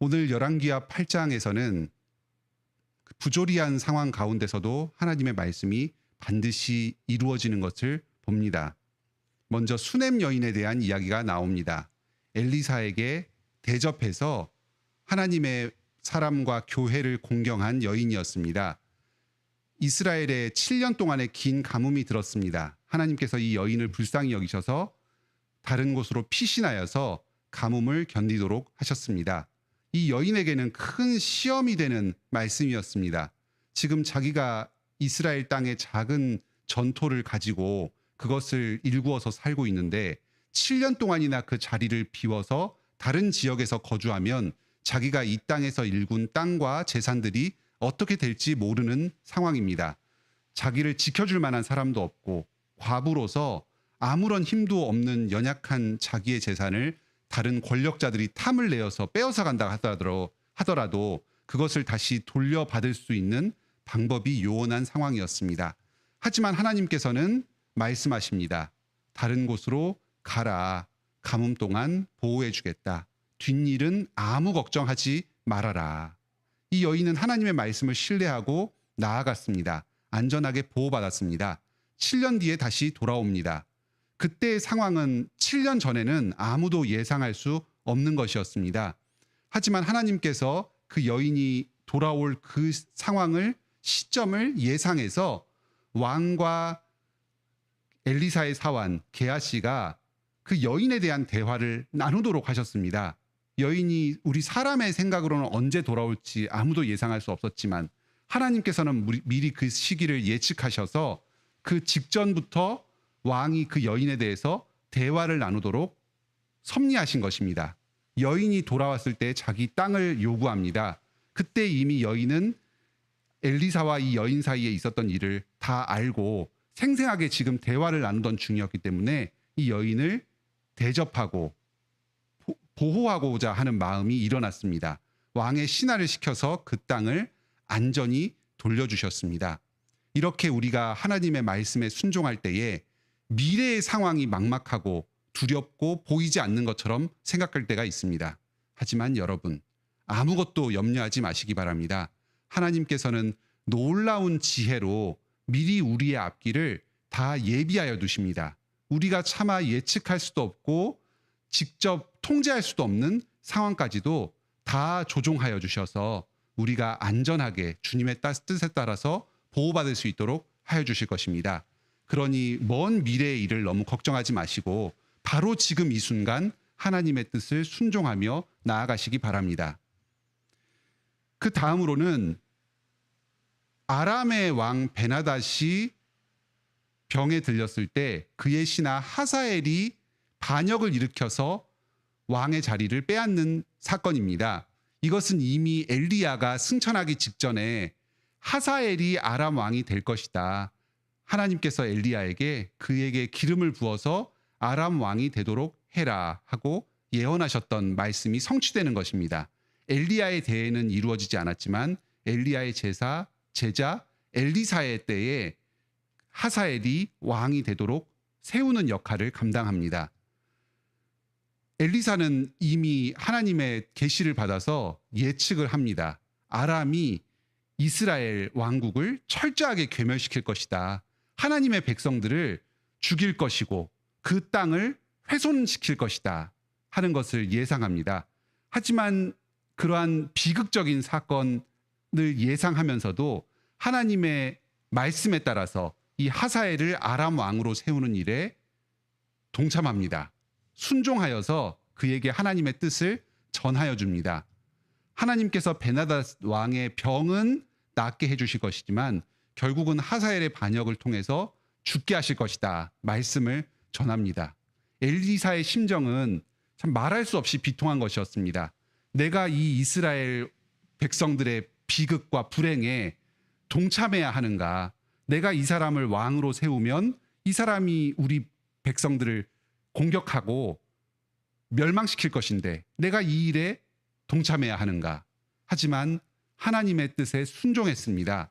오늘 열왕기하 8장에서는 부조리한 상황 가운데서도 하나님의 말씀이 반드시 이루어지는 것을 봅니다. 먼저 수넴 여인에 대한 이야기가 나옵니다. 엘리사에게 대접해서 하나님의 사람과 교회를 공경한 여인이었습니다. 이스라엘에 7년 동안의 긴 가뭄이 들었습니다. 하나님께서 이 여인을 불쌍히 여기셔서 다른 곳으로 피신하여서 가뭄을 견디도록 하셨습니다. 이 여인에게는 큰 시험이 되는 말씀이었습니다. 지금 자기가 이스라엘 땅의 작은 전토를 가지고 그것을 일구어서 살고 있는데 7년 동안이나 그 자리를 비워서 다른 지역에서 거주하면 자기가 이 땅에서 일군 땅과 재산들이 어떻게 될지 모르는 상황입니다. 자기를 지켜줄 만한 사람도 없고 과부로서 아무런 힘도 없는 연약한 자기의 재산을 다른 권력자들이 탐을 내어서 빼앗아 간다 하더라도 그것을 다시 돌려받을 수 있는 방법이 요원한 상황이었습니다. 하지만 하나님께서는 말씀하십니다. 다른 곳으로 가라. 가뭄 동안 보호해 주겠다. 뒷일은 아무 걱정하지 말아라. 이 여인은 하나님의 말씀을 신뢰하고 나아갔습니다. 안전하게 보호받았습니다. 7년 뒤에 다시 돌아옵니다. 그때의 상황은 7년 전에는 아무도 예상할 수 없는 것이었습니다. 하지만 하나님께서 그 여인이 돌아올 그 상황을 시점을 예상해서 왕과 엘리사의 사환 게하시가 그 여인에 대한 대화를 나누도록 하셨습니다. 여인이 우리 사람의 생각으로는 언제 돌아올지 아무도 예상할 수 없었지만 하나님께서는 미리 그 시기를 예측하셔서 그 직전부터 왕이 그 여인에 대해서 대화를 나누도록 섭리하신 것입니다. 여인이 돌아왔을 때 자기 땅을 요구합니다. 그때 이미 여인은 엘리사와 이 여인 사이에 있었던 일을 다 알고 생생하게 지금 대화를 나누던 중이었기 때문에 이 여인을 대접하고 보호하고자 하는 마음이 일어났습니다. 왕의 신하를 시켜서 그 땅을 안전히 돌려주셨습니다. 이렇게 우리가 하나님의 말씀에 순종할 때에 미래의 상황이 막막하고 두렵고 보이지 않는 것처럼 생각할 때가 있습니다. 하지만 여러분, 아무것도 염려하지 마시기 바랍니다. 하나님께서는 놀라운 지혜로 미리 우리의 앞길을 다 예비하여 두십니다. 우리가 차마 예측할 수도 없고 직접 통제할 수도 없는 상황까지도 다 조종하여 주셔서 우리가 안전하게 주님의 뜻에 따라서 보호받을 수 있도록 하여 주실 것입니다. 그러니 먼 미래의 일을 너무 걱정하지 마시고 바로 지금 이 순간 하나님의 뜻을 순종하며 나아가시기 바랍니다. 그 다음으로는 아람의 왕 베나닷이 병에 들렸을 때 그의 신하 하사엘이 반역을 일으켜서 왕의 자리를 빼앗는 사건입니다. 이것은 이미 엘리야가 승천하기 직전에 하사엘이 아람 왕이 될 것이다. 하나님께서 엘리야에게 그에게 기름을 부어서 아람 왕이 되도록 해라 하고 예언하셨던 말씀이 성취되는 것입니다. 엘리야의 대에는 이루어지지 않았지만 엘리야의 제자 엘리사의 때에 하사엘이 왕이 되도록 세우는 역할을 감당합니다. 엘리사는 이미 하나님의 계시를 받아서 예측을 합니다. 아람이 이스라엘 왕국을 철저하게 괴멸시킬 것이다. 하나님의 백성들을 죽일 것이고 그 땅을 훼손시킬 것이다 하는 것을 예상합니다. 하지만 그러한 비극적인 사건을 예상하면서도 하나님의 말씀에 따라서 이 하사엘을 아람 왕으로 세우는 일에 동참합니다. 순종하여서 그에게 하나님의 뜻을 전하여 줍니다. 하나님께서 베나닷 왕의 병은 낫게 해주실 것이지만 결국은 하사엘의 반역을 통해서 죽게 하실 것이다 말씀을 전합니다. 엘리사의 심정은 참 말할 수 없이 비통한 것이었습니다. 내가 이 이스라엘 백성들의 비극과 불행에 동참해야 하는가? 내가 이 사람을 왕으로 세우면 이 사람이 우리 백성들을 공격하고 멸망시킬 것인데 내가 이 일에 동참해야 하는가? 하지만 하나님의 뜻에 순종했습니다.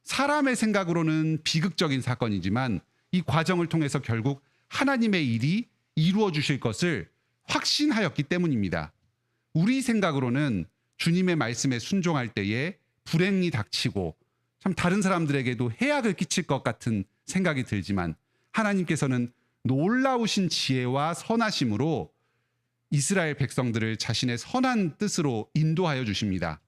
사람의 생각으로는 비극적인 사건이지만 이 과정을 통해서 결국 하나님의 일이 이루어 주실 것을 확신하였기 때문입니다. 우리 생각으로는 주님의 말씀에 순종할 때에 불행이 닥치고 참 다른 사람들에게도 해악을 끼칠 것 같은 생각이 들지만 하나님께서는 놀라우신 지혜와 선하심으로 이스라엘 백성들을 자신의 선한 뜻으로 인도하여 주십니다.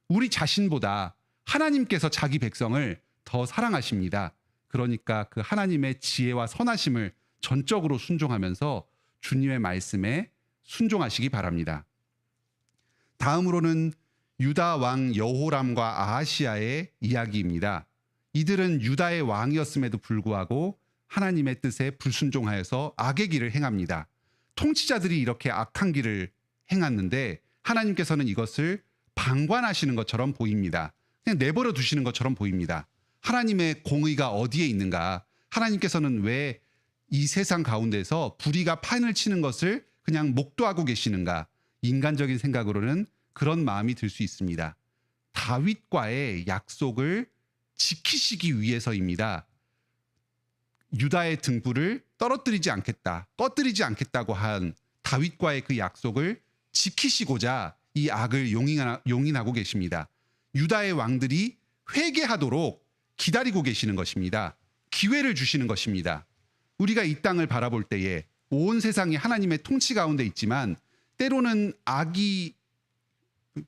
우리 자신보다 하나님께서 자기 백성을 더 사랑하십니다. 그러니까 그 하나님의 지혜와 선하심을 전적으로 순종하면서 주님의 말씀에 순종하시기 바랍니다. 다음으로는 유다 왕 여호람과 아하시야의 이야기입니다. 이들은 유다의 왕이었음에도 불구하고 하나님의 뜻에 불순종하여서 악의 길을 행합니다. 통치자들이 이렇게 악한 길을 행했는데 하나님께서는 이것을 방관하시는 것처럼 보입니다. 그냥 내버려 두시는 것처럼 보입니다. 하나님의 공의가 어디에 있는가? 하나님께서는 왜 이 세상 가운데서 불의가 판을 치는 것을 그냥 목도하고 계시는가? 인간적인 생각으로는 그런 마음이 들 수 있습니다. 다윗과의 약속을 지키시기 위해서입니다. 유다의 등불을 떨어뜨리지 않겠다, 꺼뜨리지 않겠다고 한 다윗과의 그 약속을 지키시고자 이 악을 용인하고 계십니다. 유다의 왕들이 회개하도록 기다리고 계시는 것입니다. 기회를 주시는 것입니다. 우리가 이 땅을 바라볼 때에 온 세상이 하나님의 통치 가운데 있지만 때로는 악이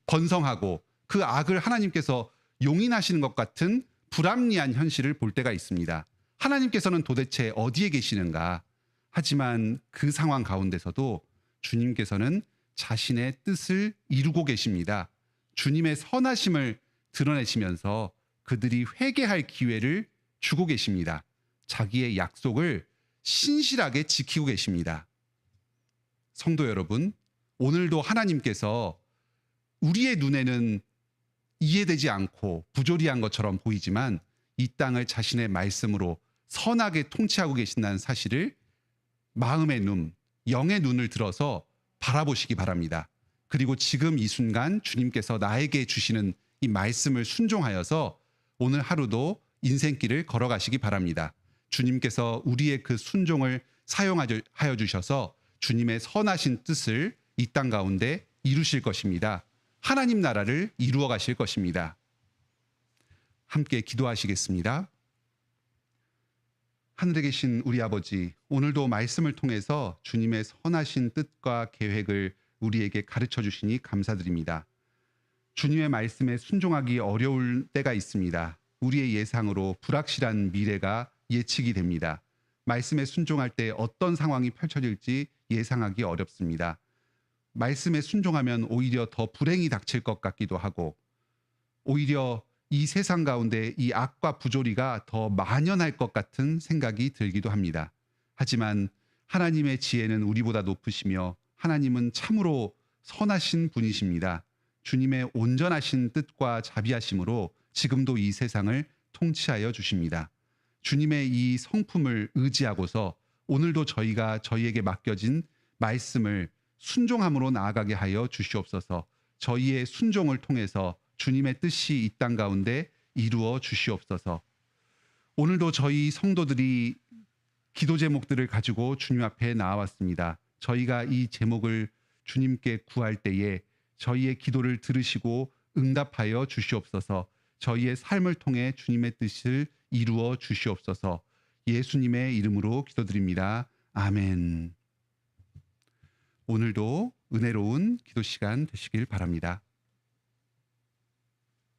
번성하고 그 악을 하나님께서 용인하시는 것 같은 불합리한 현실을 볼 때가 있습니다. 하나님께서는 도대체 어디에 계시는가? 하지만 그 상황 가운데서도 주님께서는 자신의 뜻을 이루고 계십니다. 주님의 선하심을 드러내시면서 그들이 회개할 기회를 주고 계십니다. 자기의 약속을 신실하게 지키고 계십니다. 성도 여러분, 오늘도 하나님께서 우리의 눈에는 이해되지 않고 부조리한 것처럼 보이지만 이 땅을 자신의 말씀으로 선하게 통치하고 계신다는 사실을 마음의 눈, 영의 눈을 들어서 바라보시기 바랍니다. 그리고 지금 이 순간 주님께서 나에게 주시는 이 말씀을 순종하여서 오늘 하루도 인생길을 걸어가시기 바랍니다. 주님께서 우리의 그 순종을 사용하여 주셔서 주님의 선하신 뜻을 이 땅 가운데 이루실 것입니다. 하나님 나라를 이루어 가실 것입니다. 함께 기도하시겠습니다. 하늘에 계신 우리 아버지, 오늘도 말씀을 통해서 주님의 선하신 뜻과 계획을 우리에게 가르쳐 주시니 감사드립니다. 주님의 말씀에 순종하기 어려울 때가 있습니다. 우리의 예상으로 불확실한 미래가 예측이 됩니다. 말씀에 순종할 때 어떤 상황이 펼쳐질지 예상하기 어렵습니다. 말씀에 순종하면 오히려 더 불행이 닥칠 것 같기도 하고 오히려 이 세상 가운데 이 악과 부조리가 더 만연할 것 같은 생각이 들기도 합니다. 하지만 하나님의 지혜는 우리보다 높으시며 하나님은 참으로 선하신 분이십니다. 주님의 온전하신 뜻과 자비하심으로 지금도 이 세상을 통치하여 주십니다. 주님의 이 성품을 의지하고서 오늘도 저희가 저희에게 맡겨진 말씀을 순종함으로 나아가게 하여 주시옵소서. 저희의 순종을 통해서 주님의 뜻이 이 땅 가운데 이루어 주시옵소서. 오늘도 저희 성도들이 기도 제목들을 가지고 주님 앞에 나와왔습니다. 저희가 이 제목을 주님께 구할 때에 저희의 기도를 들으시고 응답하여 주시옵소서. 저희의 삶을 통해 주님의 뜻을 이루어 주시옵소서. 예수님의 이름으로 기도드립니다. 아멘. 오늘도 은혜로운 기도 시간 되시길 바랍니다.